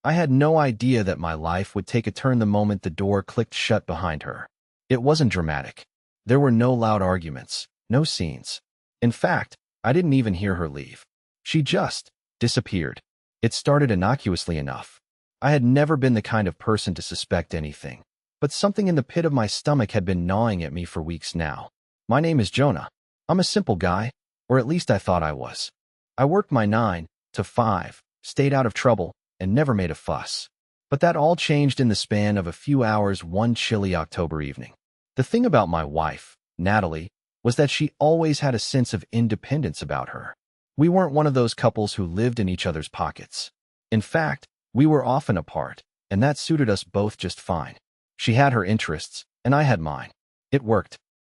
I had no idea that my life would take a turn the moment the door clicked shut behind her. It wasn't dramatic. There were no loud arguments, no scenes. In fact, I didn't even hear her leave. She just disappeared. It started innocuously enough. I had never been the kind of person to suspect anything, but something in the pit of my stomach had been gnawing at me for weeks now. My name is Jonah. I'm a simple guy, or at least I thought I was. I worked my 9 to 5, stayed out of trouble, and never made a fuss. But that all changed in the span of a few hours one chilly October evening. The thing about my wife, Natalie, was that she always had a sense of independence about her. We weren't one of those couples who lived in each other's pockets. In fact, we were often apart, and that suited us both just fine. She had her interests, and I had mine. It worked.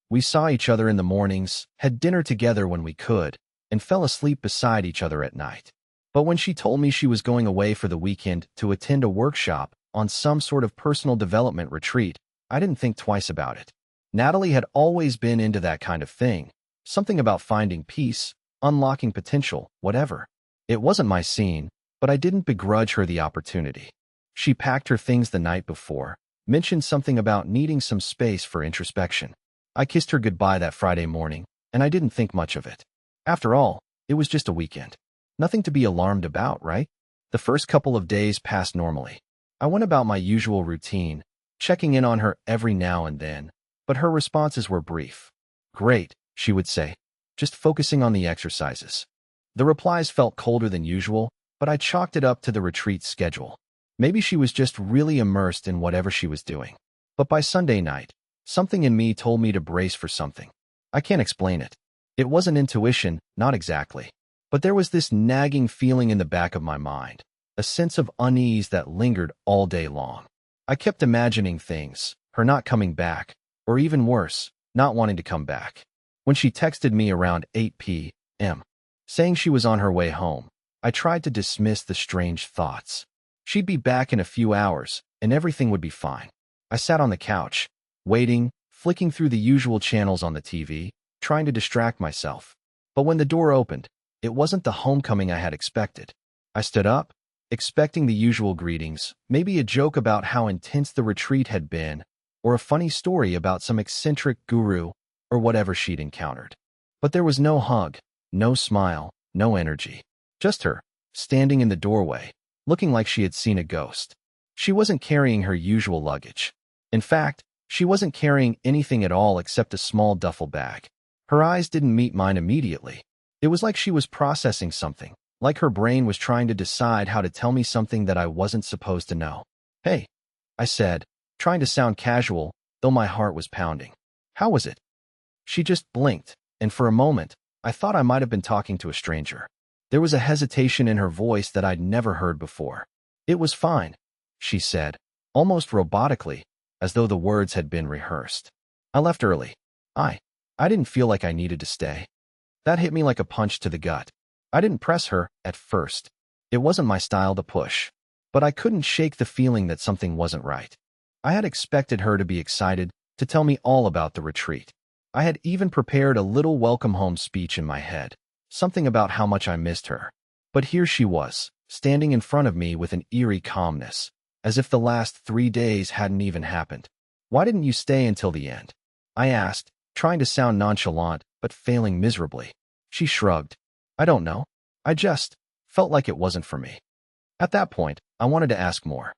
We saw each other in the mornings, had dinner together when we could, and fell asleep beside each other at night. But when she told me she was going away for the weekend to attend a workshop on some sort of personal development retreat, I didn't think twice about it. Natalie had always been into that kind of thing, something about finding peace, unlocking potential, whatever. It wasn't my scene, but I didn't begrudge her the opportunity. She packed her things the night before, mentioned something about needing some space for introspection. I kissed her goodbye that Friday morning, and I didn't think much of it. After all, it was just a weekend. Nothing to be alarmed about, right? The first couple of days passed normally. I went about my usual routine, checking in on her every now and then, but her responses were brief. Great, she would say, just focusing on the exercises. The replies felt colder than usual, but I chalked it up to the retreat schedule. Maybe she was just really immersed in whatever she was doing. But by Sunday night, something in me told me to brace for something. I can't explain it. It wasn't intuition, not exactly. But there was this nagging feeling in the back of my mind, a sense of unease that lingered all day long. I kept imagining things, her not coming back, or even worse, not wanting to come back. When she texted me around 8 p.m., saying she was on her way home, I tried to dismiss the strange thoughts. She'd be back in a few hours, and everything would be fine. I sat on the couch, waiting, flicking through the usual channels on the TV, trying to distract myself. But when the door opened, it wasn't the homecoming I had expected. I stood up, expecting the usual greetings, maybe a joke about how intense the retreat had been, or a funny story about some eccentric guru, or whatever she'd encountered. But there was no hug, no smile, no energy. Just her, standing in the doorway, looking like she had seen a ghost. She wasn't carrying her usual luggage. In fact, she wasn't carrying anything at all except a small duffel bag. Her eyes didn't meet mine immediately. It was like she was processing something, like her brain was trying to decide how to tell me something that I wasn't supposed to know. Hey, I said, trying to sound casual, though my heart was pounding. How was it? She just blinked, and for a moment, I thought I might have been talking to a stranger. There was a hesitation in her voice that I'd never heard before. It was fine, she said, almost robotically, as though the words had been rehearsed. I left early. I didn't feel like I needed to stay. That hit me like a punch to the gut. I didn't press her at first. It wasn't my style to push. But I couldn't shake the feeling that something wasn't right. I had expected her to be excited, to tell me all about the retreat. I had even prepared a little welcome home speech in my head, something about how much I missed her. But here she was, standing in front of me with an eerie calmness, as if the last 3 days hadn't even happened. Why didn't you stay until the end? I asked, trying to sound nonchalant, but failing miserably. She shrugged. I don't know. I just felt like it wasn't for me. At that point, I wanted to ask more.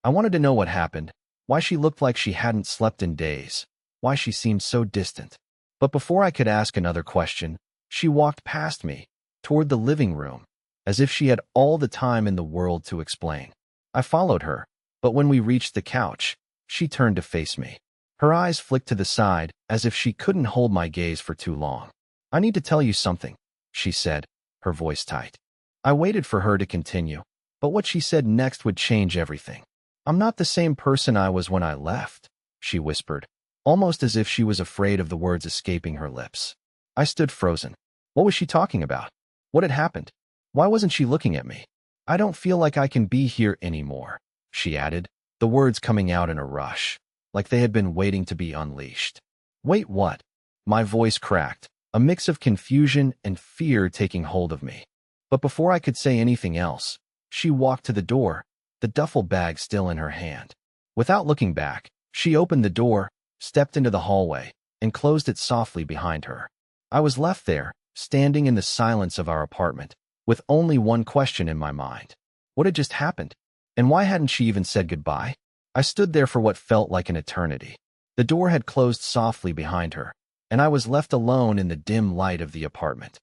I wanted to know what happened, why she looked like she hadn't slept in days, why she seemed so distant. But before I could ask another question, she walked past me, toward the living room, as if she had all the time in the world to explain. I followed her, but when we reached the couch, she turned to face me. Her eyes flicked to the side, as if she couldn't hold my gaze for too long. I need to tell you something, she said, her voice tight. I waited for her to continue, but what she said next would change everything. I'm not the same person I was when I left, she whispered, almost as if she was afraid of the words escaping her lips. I stood frozen. What was she talking about? What had happened? Why wasn't she looking at me? I don't feel like I can be here anymore, she added, the words coming out in a rush, like they had been waiting to be unleashed. Wait, what? My voice cracked, a mix of confusion and fear taking hold of me. But before I could say anything else, she walked to the door, the duffel bag still in her hand. Without looking back, she opened the door, stepped into the hallway, and closed it softly behind her. I was left there, standing in the silence of our apartment, with only one question in my mind. What had just happened? And why hadn't she even said goodbye? I stood there for what felt like an eternity. The door had closed softly behind her, and I was left alone in the dim light of the apartment.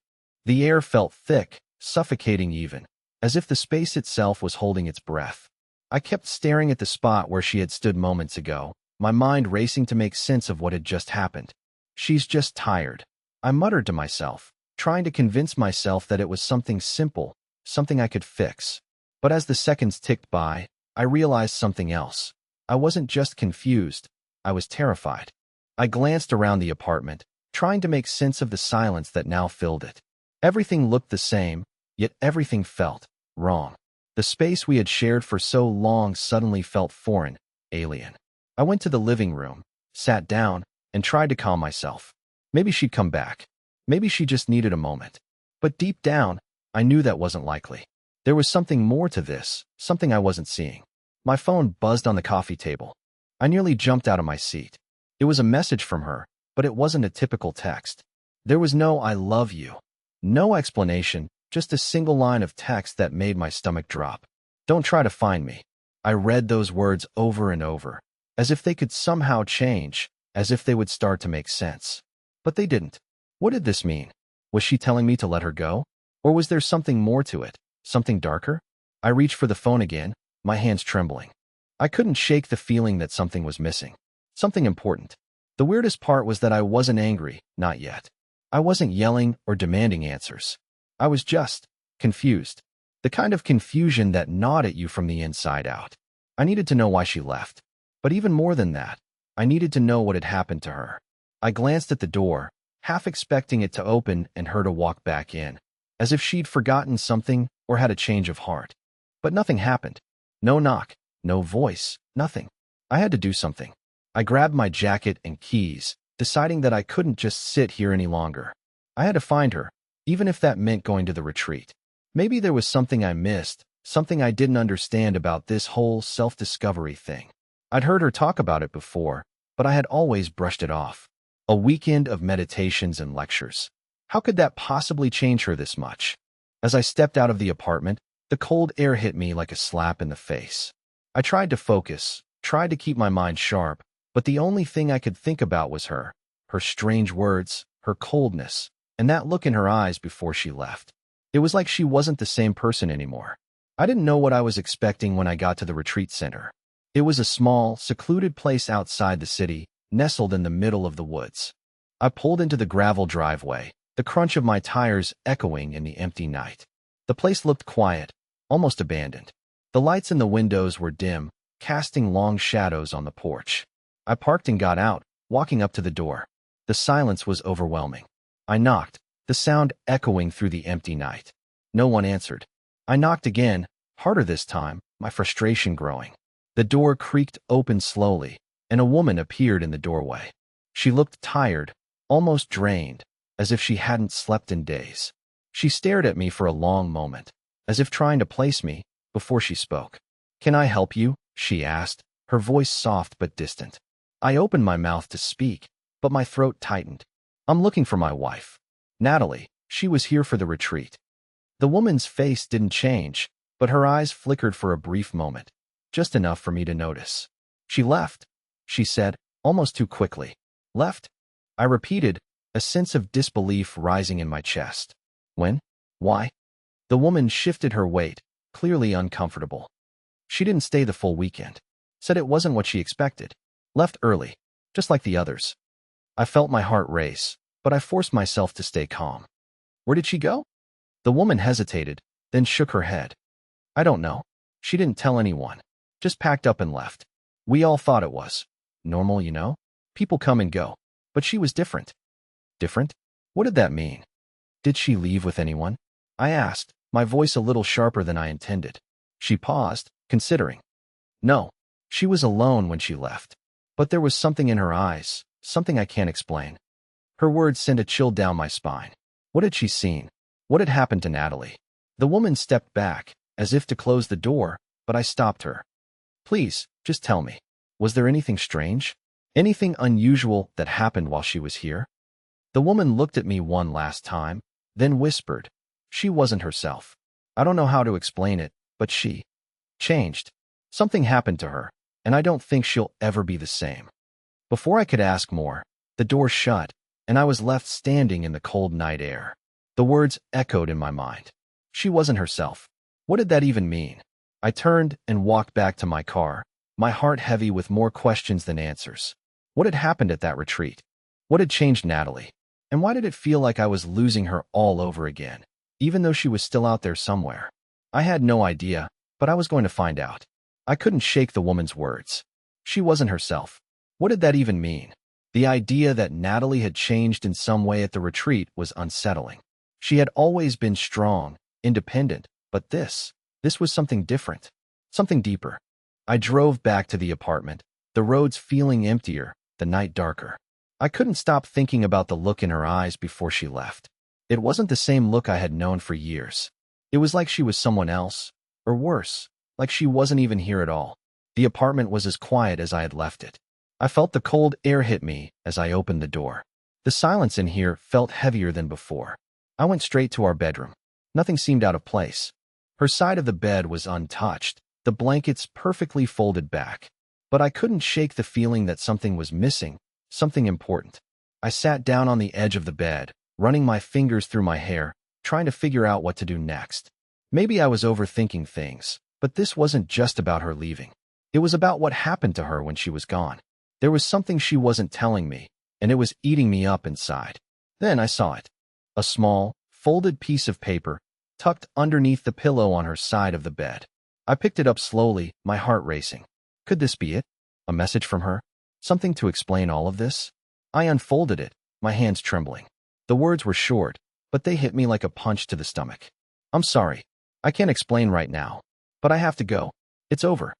The air felt thick, suffocating even, as if the space itself was holding its breath. I kept staring at the spot where she had stood moments ago, my mind racing to make sense of what had just happened. She's just tired, I muttered to myself, trying to convince myself that it was something simple, something I could fix. But as the seconds ticked by, I realized something else. I wasn't just confused, I was terrified. I glanced around the apartment, trying to make sense of the silence that now filled it. Everything looked the same, yet everything felt wrong. The space we had shared for so long suddenly felt foreign, alien. I went to the living room, sat down, and tried to calm myself. Maybe she'd come back. Maybe she just needed a moment. But deep down, I knew that wasn't likely. There was something more to this, something I wasn't seeing. My phone buzzed on the coffee table. I nearly jumped out of my seat. It was a message from her, but it wasn't a typical text. There was no "I love you." No explanation, just a single line of text that made my stomach drop. "Don't try to find me." I read those words over and over, as if they could somehow change, as if they would start to make sense. But they didn't. What did this mean? Was she telling me to let her go? Or was there something more to it, something darker? I reached for the phone again, my hands trembling. I couldn't shake the feeling that something was missing. Something important. The weirdest part was that I wasn't angry, not yet. I wasn't yelling or demanding answers. I was just confused. The kind of confusion that gnawed at you from the inside out. I needed to know why she left. But even more than that, I needed to know what had happened to her. I glanced at the door, half expecting it to open and her to walk back in, as if she'd forgotten something or had a change of heart. But nothing happened. No knock, no voice, nothing. I had to do something. I grabbed my jacket and keys, deciding that I couldn't just sit here any longer. I had to find her, even if that meant going to the retreat. Maybe there was something I missed, something I didn't understand about this whole self-discovery thing. I'd heard her talk about it before, but I had always brushed it off. A weekend of meditations and lectures. How could that possibly change her this much? As I stepped out of the apartment, the cold air hit me like a slap in the face. I tried to focus, tried to keep my mind sharp, but the only thing I could think about was her strange words, her coldness, and that look in her eyes before she left. It was like she wasn't the same person anymore. I didn't know what I was expecting when I got to the retreat center. It was a small, secluded place outside the city, nestled in the middle of the woods. I pulled into the gravel driveway, the crunch of my tires echoing in the empty night. The place looked quiet, almost abandoned. The lights in the windows were dim, casting long shadows on the porch. I parked and got out, walking up to the door. The silence was overwhelming. I knocked, the sound echoing through the empty night. No one answered. I knocked again, harder this time, my frustration growing. The door creaked open slowly, and a woman appeared in the doorway. She looked tired, almost drained, as if she hadn't slept in days. She stared at me for a long moment, as if trying to place me, before she spoke. "Can I help you?" she asked, her voice soft but distant. I opened my mouth to speak, but my throat tightened. "I'm looking for my wife. Natalie, she was here for the retreat." The woman's face didn't change, but her eyes flickered for a brief moment, just enough for me to notice. "She left," she said, almost too quickly. "Left?" I repeated, a sense of disbelief rising in my chest. "When? Why?" The woman shifted her weight, clearly uncomfortable. "She didn't stay the full weekend. Said it wasn't what she expected. Left early, just like the others." I felt my heart race, but I forced myself to stay calm. "Where did she go?" The woman hesitated, then shook her head. "I don't know. She didn't tell anyone. Just packed up and left. We all thought it was normal, you know? People come and go. But she was different." "Different? What did that mean?" "Did she leave with anyone?" I asked, my voice a little sharper than I intended. She paused, considering. "No, she was alone when she left. But there was something in her eyes, something I can't explain." Her words sent a chill down my spine. What had she seen? What had happened to Natalie? The woman stepped back, as if to close the door, but I stopped her. Please, just tell me. Was there anything strange? Anything unusual that happened while she was here? The woman looked at me one last time, then whispered. She wasn't herself. I don't know how to explain it, but she changed. Something happened to her, and I don't think she'll ever be the same. Before I could ask more, the door shut, and I was left standing in the cold night air. The words echoed in my mind. She wasn't herself. What did that even mean? I turned and walked back to my car, my heart heavy with more questions than answers. What had happened at that retreat? What had changed Natalie? And why did it feel like I was losing her all over again, even though she was still out there somewhere? I had no idea, but I was going to find out. I couldn't shake the woman's words. She wasn't herself. What did that even mean? The idea that Natalie had changed in some way at the retreat was unsettling. She had always been strong, independent, but this was something different, something deeper. I drove back to the apartment, the roads feeling emptier, the night darker. I couldn't stop thinking about the look in her eyes before she left. It wasn't the same look I had known for years. It was like she was someone else, or worse, like she wasn't even here at all. The apartment was as quiet as I had left it. I felt the cold air hit me as I opened the door. The silence in here felt heavier than before. I went straight to our bedroom. Nothing seemed out of place. Her side of the bed was untouched, the blankets perfectly folded back. But I couldn't shake the feeling that something was missing, something important. I sat down on the edge of the bed, running my fingers through my hair, trying to figure out what to do next. Maybe I was overthinking things, but this wasn't just about her leaving. It was about what happened to her when she was gone. There was something she wasn't telling me, and it was eating me up inside. Then I saw it. A small, folded piece of paper, tucked underneath the pillow on her side of the bed. I picked it up slowly, my heart racing. Could this be it? A message from her? Something to explain all of this? I unfolded it, my hands trembling. The words were short, but they hit me like a punch to the stomach. I'm sorry. I can't explain right now, but I have to go. It's over.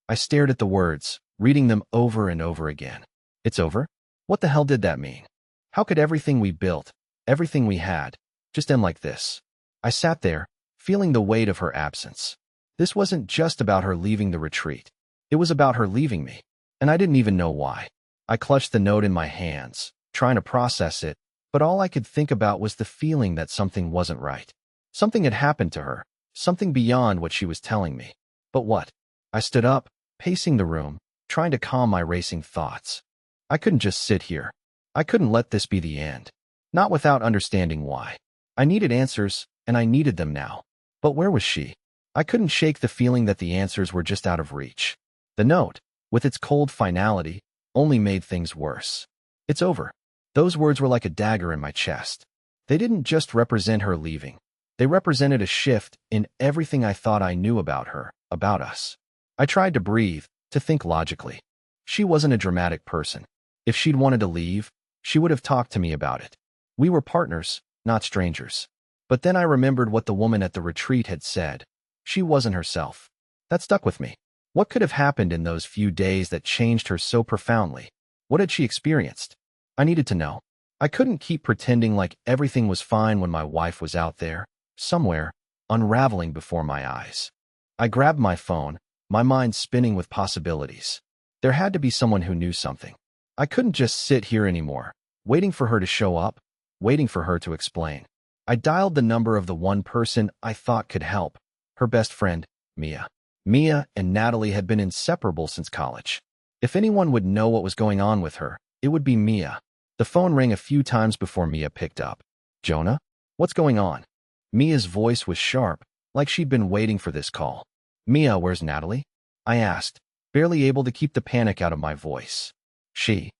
I stared at the words, reading them over and over again. It's over? What the hell did that mean? How could everything we built, everything we had, just end like this? I sat there, feeling the weight of her absence. This wasn't just about her leaving the retreat. It was about her leaving me, and I didn't even know why. I clutched the note in my hands, trying to process it, but all I could think about was the feeling that something wasn't right. Something had happened to her, something beyond what she was telling me. But what? I stood up, pacing the room, trying to calm my racing thoughts. I couldn't just sit here. I couldn't let this be the end. Not without understanding why. I needed answers, and I needed them now. But where was she? I couldn't shake the feeling that the answers were just out of reach. The note, with its cold finality, only made things worse. It's over. Those words were like a dagger in my chest. They didn't just represent her leaving. They represented a shift in everything I thought I knew about her, about us. I tried to breathe, to think logically. She wasn't a dramatic person. If she'd wanted to leave, she would have talked to me about it. We were partners, not strangers. But then I remembered what the woman at the retreat had said. She wasn't herself. That stuck with me. What could have happened in those few days that changed her so profoundly? What had she experienced? I needed to know. I couldn't keep pretending like everything was fine when my wife was out there, somewhere, unraveling before my eyes. I grabbed my phone, my mind spinning with possibilities. There had to be someone who knew something. I couldn't just sit here anymore, waiting for her to show up, waiting for her to explain. I dialed the number of the one person I thought could help, her best friend, Mia. Mia and Natalie had been inseparable since college. If anyone would know what was going on with her, it would be Mia. The phone rang a few times before Mia picked up. Jonah? What's going on? Mia's voice was sharp, like she'd been waiting for this call. Mia, where's Natalie? I asked, barely able to keep the panic out of my voice. She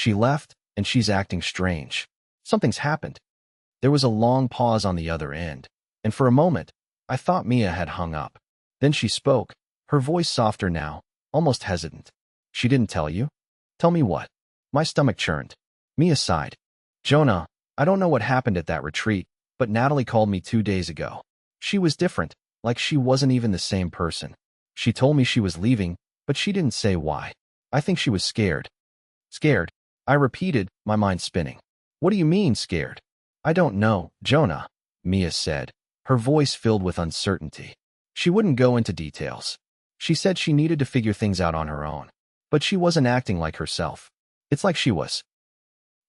left, and she's acting strange. Something's happened. There was a long pause on the other end, and for a moment, I thought Mia had hung up. Then she spoke, her voice softer now, almost hesitant. She didn't tell you? Tell me what? My stomach churned. Mia sighed. Jonah, I don't know what happened at that retreat, but Natalie called me 2 days ago. She was different, like she wasn't even the same person. She told me she was leaving, but she didn't say why. I think she was scared. Scared? I repeated, my mind spinning. What do you mean, scared? I don't know, Jonah, Mia said, her voice filled with uncertainty. She wouldn't go into details. She said she needed to figure things out on her own. But she wasn't acting like herself. It's like she was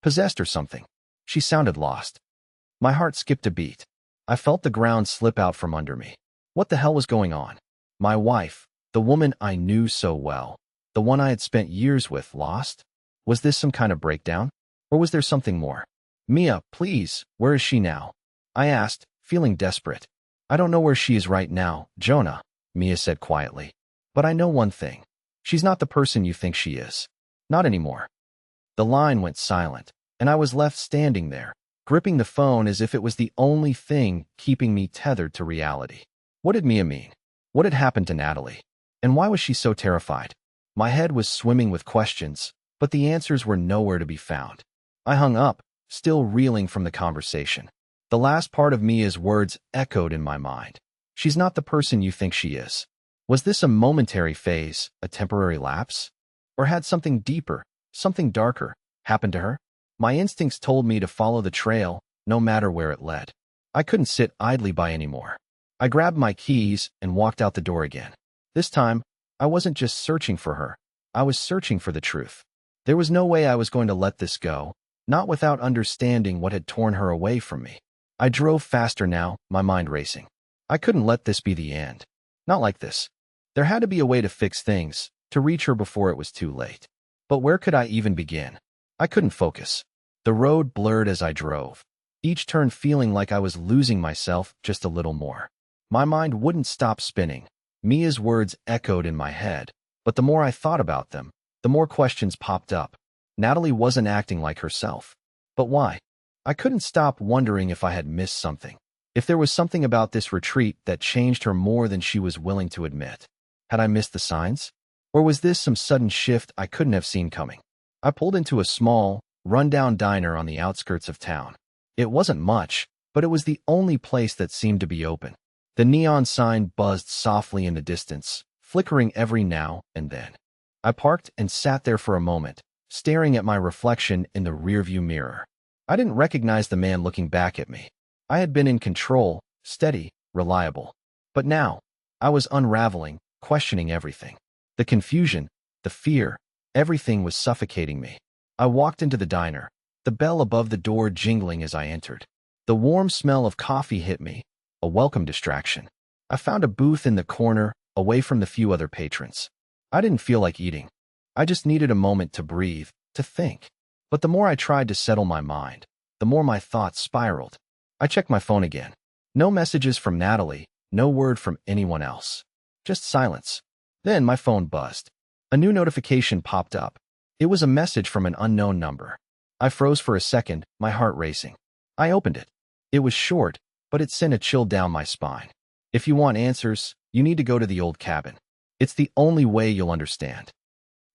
possessed or something. She sounded lost. My heart skipped a beat. I felt the ground slip out from under me. What the hell was going on? My wife, the woman I knew so well, the one I had spent years with, lost? Was this some kind of breakdown? Or was there something more? Mia, please, where is she now? I asked, feeling desperate. I don't know where she is right now, Jonah, Mia said quietly. But I know one thing. She's not the person you think she is. Not anymore. The line went silent, and I was left standing there, gripping the phone as if it was the only thing keeping me tethered to reality. What did Mia mean? What had happened to Natalie? And why was she so terrified? My head was swimming with questions, but the answers were nowhere to be found. I hung up, still reeling from the conversation. The last part of Mia's words echoed in my mind. She's not the person you think she is. Was this a momentary phase, a temporary lapse? Or had something deeper, something darker, happened to her? My instincts told me to follow the trail, no matter where it led. I couldn't sit idly by anymore. I grabbed my keys and walked out the door again. This time, I wasn't just searching for her. I was searching for the truth. There was no way I was going to let this go, not without understanding what had torn her away from me. I drove faster now, my mind racing. I couldn't let this be the end. Not like this. There had to be a way to fix things, to reach her before it was too late. But where could I even begin? I couldn't focus. The road blurred as I drove, each turn feeling like I was losing myself just a little more. My mind wouldn't stop spinning. Mia's words echoed in my head, but the more I thought about them, the more questions popped up. Natalie wasn't acting like herself. But why? I couldn't stop wondering if I had missed something. If there was something about this retreat that changed her more than she was willing to admit. Had I missed the signs? Or was this some sudden shift I couldn't have seen coming? I pulled into a small, run-down diner on the outskirts of town. It wasn't much, but it was the only place that seemed to be open. The neon sign buzzed softly in the distance, flickering every now and then. I parked and sat there for a moment, staring at my reflection in the rearview mirror. I didn't recognize the man looking back at me. I had been in control, steady, reliable. But now, I was unraveling, questioning everything. The confusion, the fear, everything was suffocating me. I walked into the diner, the bell above the door jingling as I entered. The warm smell of coffee hit me, a welcome distraction. I found a booth in the corner, away from the few other patrons. I didn't feel like eating. I just needed a moment to breathe, to think. But the more I tried to settle my mind, the more my thoughts spiraled. I checked my phone again. No messages from Natalie, no word from anyone else. Just silence. Then my phone buzzed. A new notification popped up. It was a message from an unknown number. I froze for a second, my heart racing. I opened it. It was short, but it sent a chill down my spine. If you want answers, you need to go to the old cabin. It's the only way you'll understand.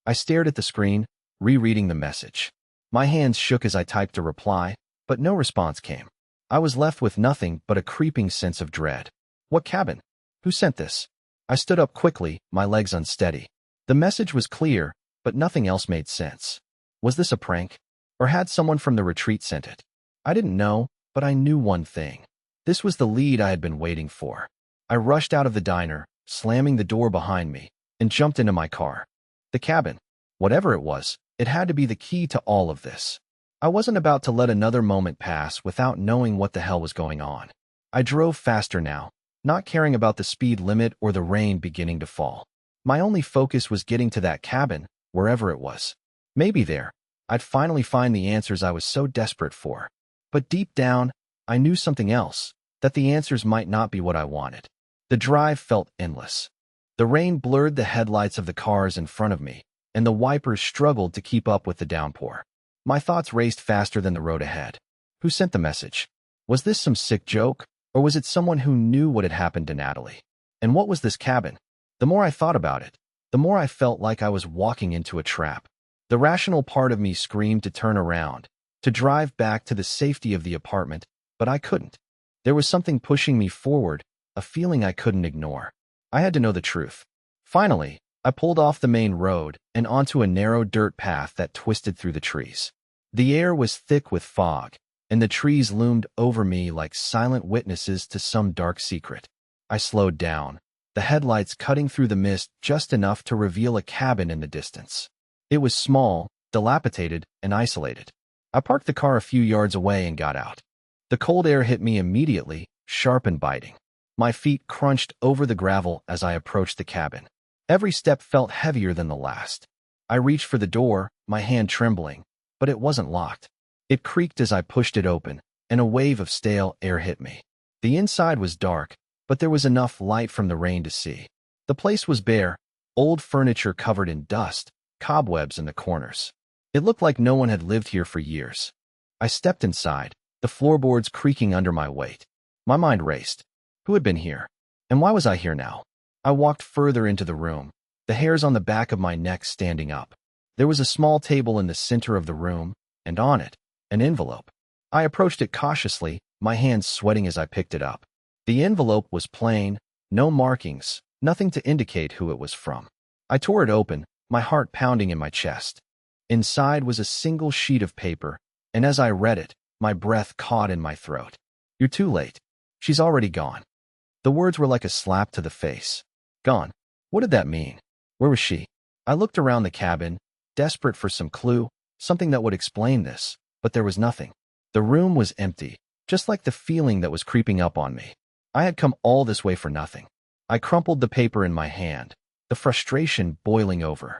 I stared at the screen, rereading the message. My hands shook as I typed a reply, but no response came. I was left with nothing but a creeping sense of dread. What cabin? Who sent this? I stood up quickly, my legs unsteady. The message was clear, but nothing else made sense. Was this a prank? Or had someone from the retreat sent it? I didn't know, but I knew one thing. This was the lead I had been waiting for. I rushed out of the diner, slamming the door behind me, and jumped into my car. The cabin, whatever it was, it had to be the key to all of this. I wasn't about to let another moment pass without knowing what the hell was going on. I drove faster now, not caring about the speed limit or the rain beginning to fall. My only focus was getting to that cabin, wherever it was. Maybe there, I'd finally find the answers I was so desperate for. But deep down, I knew something else, that the answers might not be what I wanted. The drive felt endless. The rain blurred the headlights of the cars in front of me, and the wipers struggled to keep up with the downpour. My thoughts raced faster than the road ahead. Who sent the message? Was this some sick joke, or was it someone who knew what had happened to Natalie? And what was this cabin? The more I thought about it, the more I felt like I was walking into a trap. The rational part of me screamed to turn around, to drive back to the safety of the apartment, but I couldn't. There was something pushing me forward, a feeling I couldn't ignore. I had to know the truth. Finally, I pulled off the main road and onto a narrow dirt path that twisted through the trees. The air was thick with fog, and the trees loomed over me like silent witnesses to some dark secret. I slowed down, the headlights cutting through the mist just enough to reveal a cabin in the distance. It was small, dilapidated, and isolated. I parked the car a few yards away and got out. The cold air hit me immediately, sharp and biting. My feet crunched over the gravel as I approached the cabin. Every step felt heavier than the last. I reached for the door, my hand trembling, but it wasn't locked. It creaked as I pushed it open, and a wave of stale air hit me. The inside was dark, but there was enough light from the rain to see. The place was bare, old furniture covered in dust, cobwebs in the corners. It looked like no one had lived here for years. I stepped inside, the floorboards creaking under my weight. My mind raced. Who had been here? And why was I here now? I walked further into the room, the hairs on the back of my neck standing up. There was a small table in the center of the room, and on it, an envelope. I approached it cautiously, my hands sweating as I picked it up. The envelope was plain, no markings, nothing to indicate who it was from. I tore it open, my heart pounding in my chest. Inside was a single sheet of paper, and as I read it, my breath caught in my throat. "You're too late. She's already gone." The words were like a slap to the face. Gone. What did that mean? Where was she? I looked around the cabin, desperate for some clue, something that would explain this, but there was nothing. The room was empty, just like the feeling that was creeping up on me. I had come all this way for nothing. I crumpled the paper in my hand, the frustration boiling over.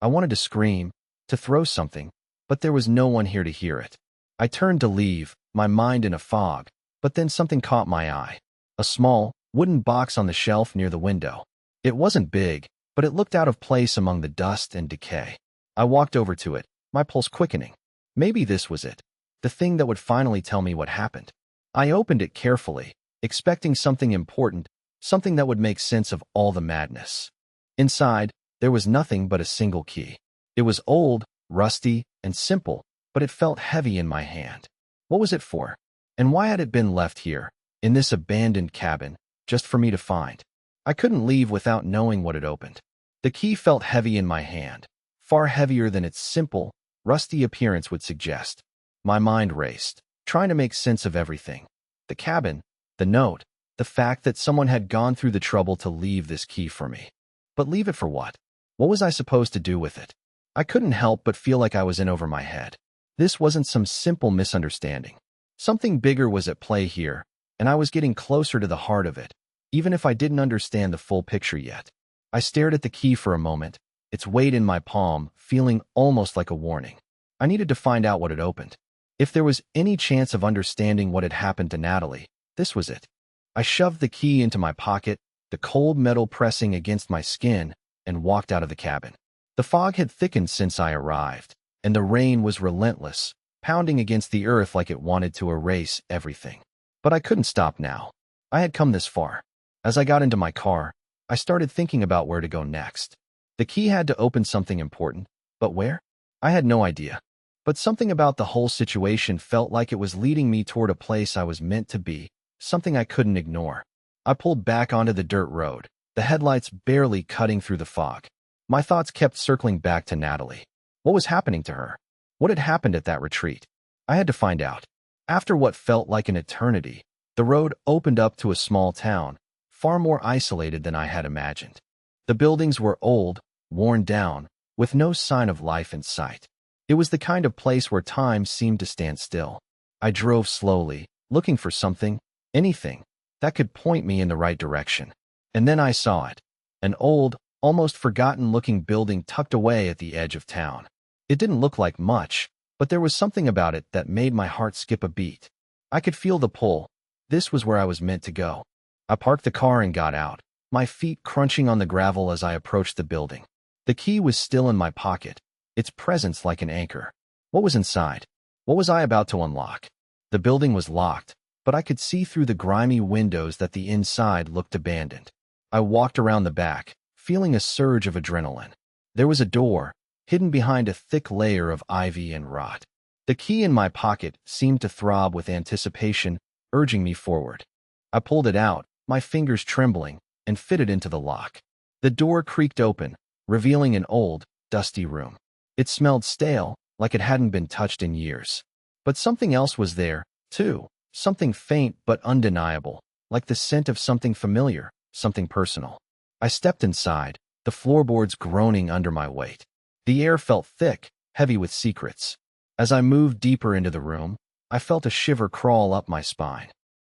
I wanted to scream, to throw something, but there was no one here to hear it. I turned to leave, my mind in a fog, but then something caught my eye. A small, wooden box on the shelf near the window. It wasn't big, but it looked out of place among the dust and decay. I walked over to it, my pulse quickening. Maybe this was it, the thing that would finally tell me what happened. I opened it carefully, expecting something important, something that would make sense of all the madness. Inside, there was nothing but a single key. It was old, rusty, and simple, but it felt heavy in my hand. What was it for? And why had it been left here, in this abandoned cabin, just for me to find? I couldn't leave without knowing what it opened. The key felt heavy in my hand, far heavier than its simple, rusty appearance would suggest. My mind raced, trying to make sense of everything. The cabin, the note, the fact that someone had gone through the trouble to leave this key for me. But leave it for what? What was I supposed to do with it? I couldn't help but feel like I was in over my head. This wasn't some simple misunderstanding. Something bigger was at play here, and I was getting closer to the heart of it, even if I didn't understand the full picture yet. I stared at the key for a moment, its weight in my palm, feeling almost like a warning. I needed to find out what it opened. If there was any chance of understanding what had happened to Natalie, this was it. I shoved the key into my pocket, the cold metal pressing against my skin, and walked out of the cabin. The fog had thickened since I arrived, and the rain was relentless, pounding against the earth like it wanted to erase everything. But I couldn't stop now. I had come this far. As I got into my car, I started thinking about where to go next. The key had to open something important, but where? I had no idea. But something about the whole situation felt like it was leading me toward a place I was meant to be, something I couldn't ignore. I pulled back onto the dirt road, the headlights barely cutting through the fog. My thoughts kept circling back to Natalie. What was happening to her? What had happened at that retreat? I had to find out. After what felt like an eternity, the road opened up to a small town, far more isolated than I had imagined. The buildings were old, worn down, with no sign of life in sight. It was the kind of place where time seemed to stand still. I drove slowly, looking for something, anything, that could point me in the right direction. And then I saw it. An old, almost forgotten-looking building tucked away at the edge of town. It didn't look like much, but there was something about it that made my heart skip a beat. I could feel the pull. This was where I was meant to go. I parked the car and got out, my feet crunching on the gravel as I approached the building. The key was still in my pocket, its presence like an anchor. What was inside? What was I about to unlock? The building was locked, but I could see through the grimy windows that the inside looked abandoned. I walked around the back, feeling a surge of adrenaline. There was a door, hidden behind a thick layer of ivy and rot. The key in my pocket seemed to throb with anticipation, urging me forward. I pulled it out, my fingers trembling, and fitted into the lock. The door creaked open, revealing an old, dusty room. It smelled stale, like it hadn't been touched in years. But something else was there, too, something faint but undeniable, like the scent of something familiar, something personal. I stepped inside, the floorboards groaning under my weight. The air felt thick, heavy with secrets. As I moved deeper into the room, I felt a shiver crawl up my spine.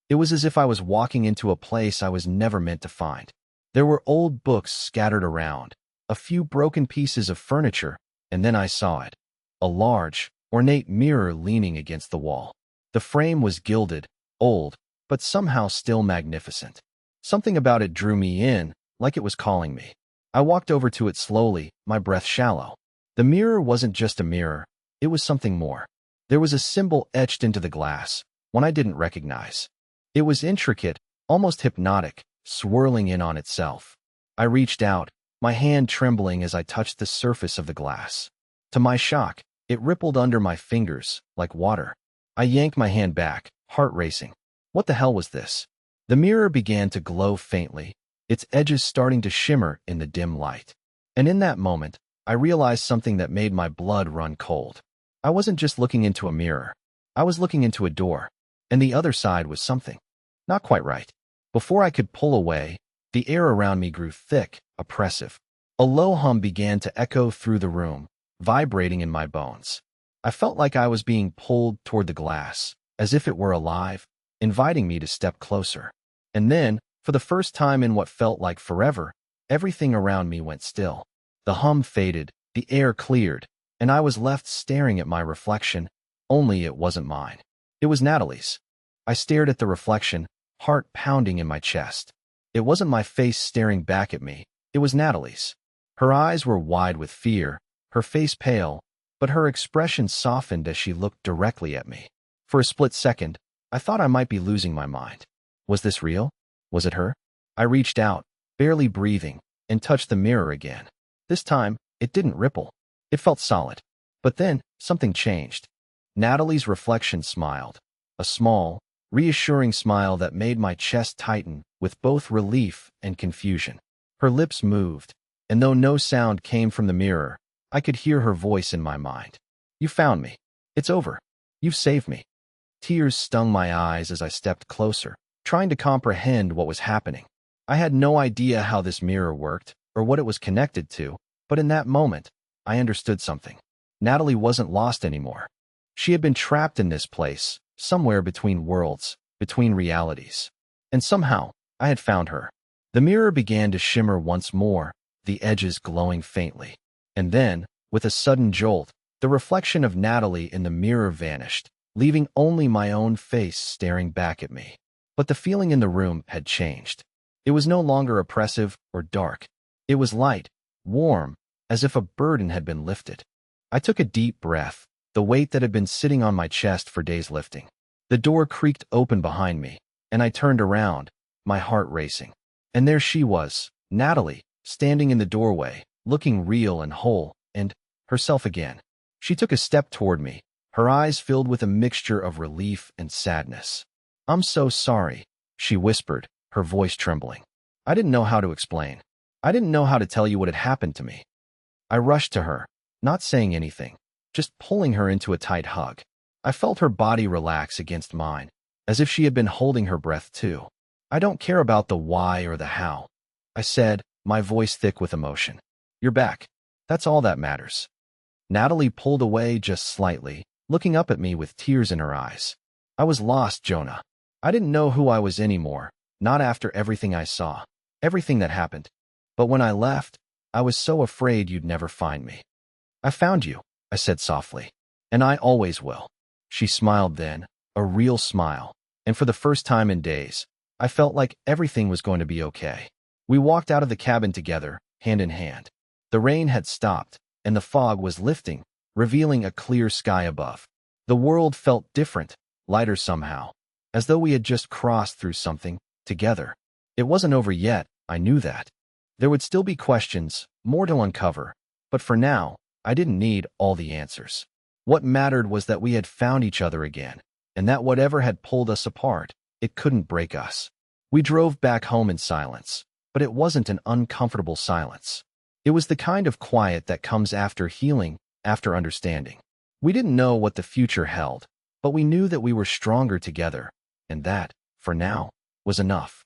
It was as if I was walking into a place I was never meant to find. There were old books scattered around, a few broken pieces of furniture, and then I saw it. A large, ornate mirror leaning against the wall. The frame was gilded, old, but somehow still magnificent. Something about it drew me in, like it was calling me. I walked over to it slowly, my breath shallow. The mirror wasn't just a mirror, it was something more. There was a symbol etched into the glass, one I didn't recognize. It was intricate, almost hypnotic, swirling in on itself. I reached out, my hand trembling as I touched the surface of the glass. To my shock, it rippled under my fingers, like water. I yanked my hand back, heart racing. What the hell was this? The mirror began to glow faintly, its edges starting to shimmer in the dim light. And in that moment, I realized something that made my blood run cold. I wasn't just looking into a mirror. I was looking into a door, and the other side was something not quite right. Before I could pull away, the air around me grew thick, oppressive. A low hum began to echo through the room, vibrating in my bones. I felt like I was being pulled toward the glass, as if it were alive, inviting me to step closer. And then, for the first time in what felt like forever, everything around me went still. The hum faded, the air cleared, and I was left staring at my reflection, only it wasn't mine. It was Natalie's. I stared at the reflection, heart pounding in my chest. It wasn't my face staring back at me, it was Natalie's. Her eyes were wide with fear, her face pale, but her expression softened as she looked directly at me. For a split second, I thought I might be losing my mind. Was this real? Was it her? I reached out, barely breathing, and touched the mirror again. This time, it didn't ripple. It felt solid. But then, something changed. Natalie's reflection smiled. A small, reassuring smile that made my chest tighten with both relief and confusion. Her lips moved, and though no sound came from the mirror, I could hear her voice in my mind. You found me. It's over. You've saved me. Tears stung my eyes as I stepped closer, trying to comprehend what was happening. I had no idea how this mirror worked or what it was connected to, but in that moment, I understood something. Natalie wasn't lost anymore. She had been trapped in this place, somewhere between worlds, between realities. And somehow, I had found her. The mirror began to shimmer once more, the edges glowing faintly. And then, with a sudden jolt, the reflection of Natalie in the mirror vanished, leaving only my own face staring back at me. But the feeling in the room had changed. It was no longer oppressive or dark. It was light, warm, as if a burden had been lifted. I took a deep breath, the weight that had been sitting on my chest for days lifting. The door creaked open behind me, and I turned around, my heart racing. And there she was, Natalie, standing in the doorway, looking real and whole, and herself again. She took a step toward me, her eyes filled with a mixture of relief and sadness. "I'm so sorry," she whispered, her voice trembling. I didn't know how to explain. I didn't know how to tell you what had happened to me. I rushed to her, not saying anything, just pulling her into a tight hug. I felt her body relax against mine, as if she had been holding her breath too. "I don't care about the why or the how," I said, my voice thick with emotion. "You're back. That's all that matters." Natalie pulled away just slightly, looking up at me with tears in her eyes. "I was lost, Jonah. I didn't know who I was anymore, not after everything I saw, everything that happened. But when I left, I was so afraid you'd never find me." "I found you," I said softly. "And I always will." She smiled then, a real smile, and for the first time in days, I felt like everything was going to be okay. We walked out of the cabin together, hand in hand. The rain had stopped, and the fog was lifting, revealing a clear sky above. The world felt different, lighter somehow, as though we had just crossed through something, together. It wasn't over yet, I knew that. There would still be questions, more to uncover, but for now, I didn't need all the answers. What mattered was that we had found each other again, and that whatever had pulled us apart, it couldn't break us. We drove back home in silence, but it wasn't an uncomfortable silence. It was the kind of quiet that comes after healing, after understanding. We didn't know what the future held, but we knew that we were stronger together, and that, for now, was enough.